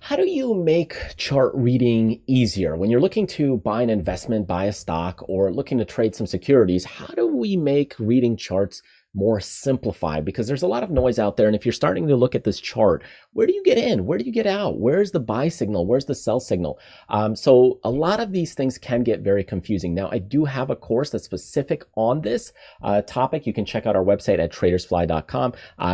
How do you make chart reading easier? When you're looking to buy an investment, buy a stock, or looking to trade some securities, how do we make reading charts more simplified? Because there's a lot of noise out there. And if you're starting to look at this chart, where do you get in? Where do you get out? Where's the buy signal? Where's the sell signal? So a lot of these things can get very confusing. Now, I do have a course that's specific on this topic. You can check out our website at tradersfly.com.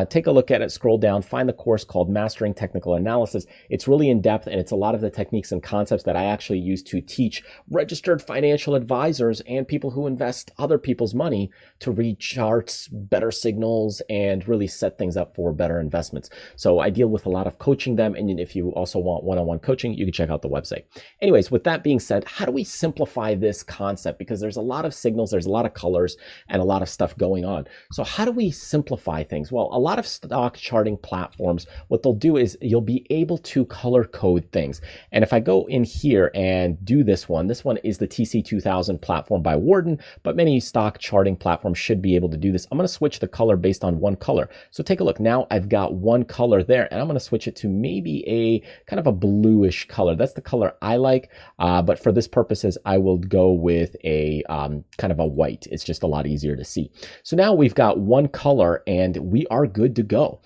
Take a look at it, scroll down, find the course called Mastering Technical Analysis. It's really in depth, and it's a lot of the techniques and concepts that I actually use to teach registered financial advisors and people who invest other people's money to read charts, better signals, and really set things up for better investments. So I deal with a lot of coaching them. And if you also want one-on-one coaching, you can check out the website. Anyways, with that being said, how do we simplify this concept? Because there's a lot of signals, there's a lot of colors, and a lot of stuff going on. So how do we simplify things? Well, a lot of stock charting platforms, what they'll do is you'll be able to color code things. And if I go in here and do this one is the TC2000 platform by Warden, but many stock charting platforms should be able to do this. I'm going to switch the color based on one color. So take a look. Now I've got one color there, and I'm going to switch it to maybe a kind of a bluish color. That's the color I like, but for this purposes, I will go with a kind of a white. It's just a lot easier to see. So now we've got one color, and we are good to go.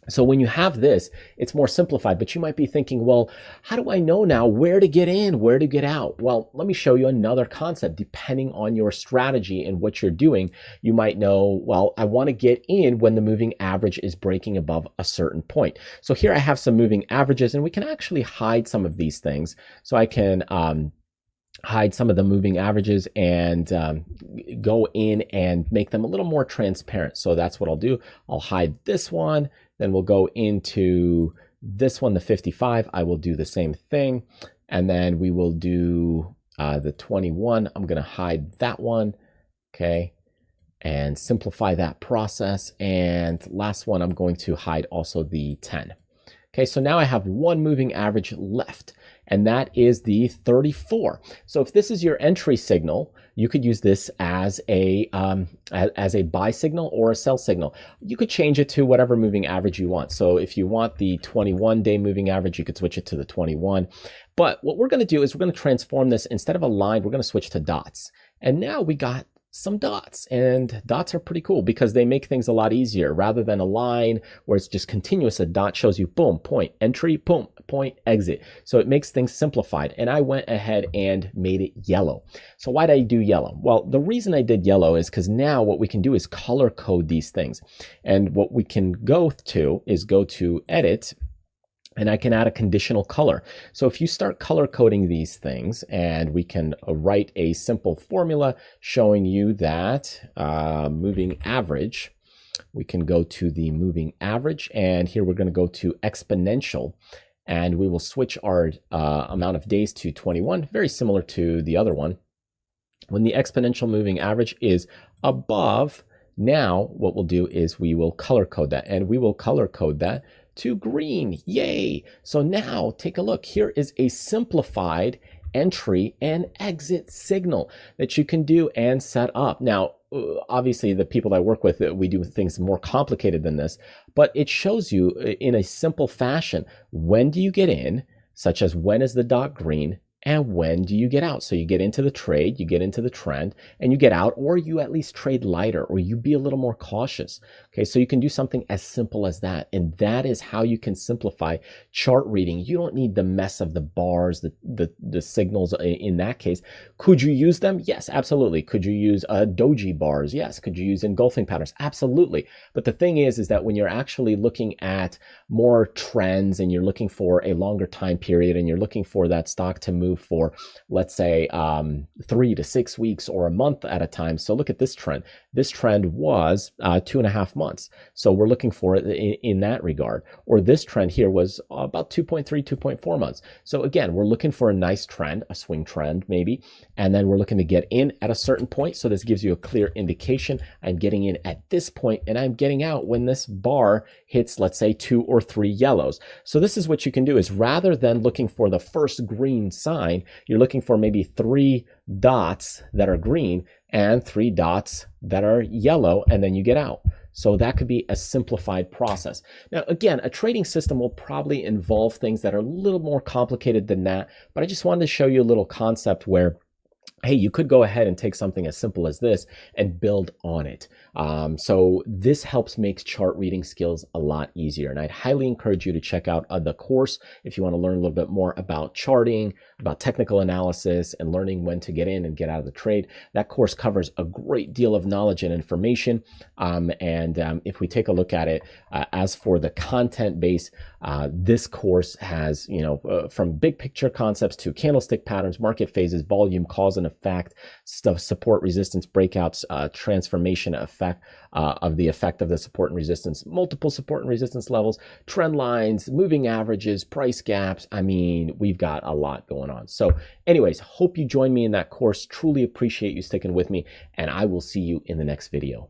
So when you have this, it's more simplified, but you might be thinking, well, how do I know now where to get in, where to get out? Well, let me show you another concept. Depending on your strategy and what you're doing, you might know, well, I want to get in when the moving average is breaking above a certain point. So here I have some moving averages, and we can actually hide some of these things. So I can hide some of the moving averages and go in and make them a little more transparent. So that's what I'll do. I'll hide this one. Then we'll go into this one, the 55. I will do the same thing. And then we will do the 21. I'm going to hide that one. Okay. And simplify that process. And last one, I'm going to hide also the 10. Okay, so now I have one moving average left, and that is the 34. So if this is your entry signal, you could use this as a buy signal or a sell signal. You could change it to whatever moving average you want. So if you want the 21-day moving average, you could switch it to the 21. But what we're going to do is we're going to transform this. Instead of a line, we're going to switch to dots. And now we got some dots, and dots are pretty cool because they make things a lot easier. Rather than a line where it's just continuous, a dot shows you boom, point, entry, boom, point, exit. So it makes things simplified. And I went ahead and made it yellow. So why did I do yellow? Well, the reason I did yellow is because now what we can do is color code these things. And what we can go to is go to edit, and I can add a conditional color. So if you start color coding these things, and we can write a simple formula showing you that moving average, we can go to the moving average, and here we're going to go to exponential, and we will switch our amount of days to 21, very similar to the other one. When the exponential moving average is above, now what we'll do is we will color code that, and we will color code that to green. Yay! So now take a look. Here is a simplified entry and exit signal that you can do and set up. Now, obviously, the people I work with, we do things more complicated than this, but it shows you in a simple fashion, when do you get in, such as when is the dot green, and when do you get out? So you get into the trade, you get into the trend, and you get out, or you at least trade lighter, or you be a little more cautious. Okay, so you can do something as simple as that. And that is how you can simplify chart reading. You don't need the mess of the bars, the signals in that case. Could you use them? Yes, absolutely. Could you use doji bars? Yes. Could you use engulfing patterns? Absolutely. But the thing is that when you're actually looking at more trends, and you're looking for a longer time period, and you're looking for that stock to move for, let's say, 3 to 6 weeks or a month at a time. So look at this trend. This trend was 2.5 months. So we're looking for it in that regard. Or this trend here was about 2.3, 2.4 months. So again, we're looking for a nice trend, a swing trend maybe, and then we're looking to get in at a certain point. So this gives you a clear indication. I'm getting in at this point, and I'm getting out when this bar hits, let's say, 2 or 3 yellows. So this is what you can do, is rather than looking for the first green sign, you're looking for maybe 3 dots that are green and 3 dots that are yellow, and then you get out. So that could be a simplified process. Now, again, a trading system will probably involve things that are a little more complicated than that, but I just wanted to show you a little concept where, hey, you could go ahead and take something as simple as this and build on it. So this helps make chart reading skills a lot easier. And I'd highly encourage you to check out the course if you want to learn a little bit more about charting, about technical analysis, and learning when to get in and get out of the trade. That course covers a great deal of knowledge and information. If we take a look at it, as for the content base, this course has, from big picture concepts to candlestick patterns, market phases, volume, cause and effect, support, resistance, breakouts, transformation effect of the effect of the support and resistance, multiple support and resistance levels, trend lines, moving averages, price gaps. I mean, we've got a lot going on. So anyways, hope you join me in that course. Truly appreciate you sticking with me, and I will see you in the next video.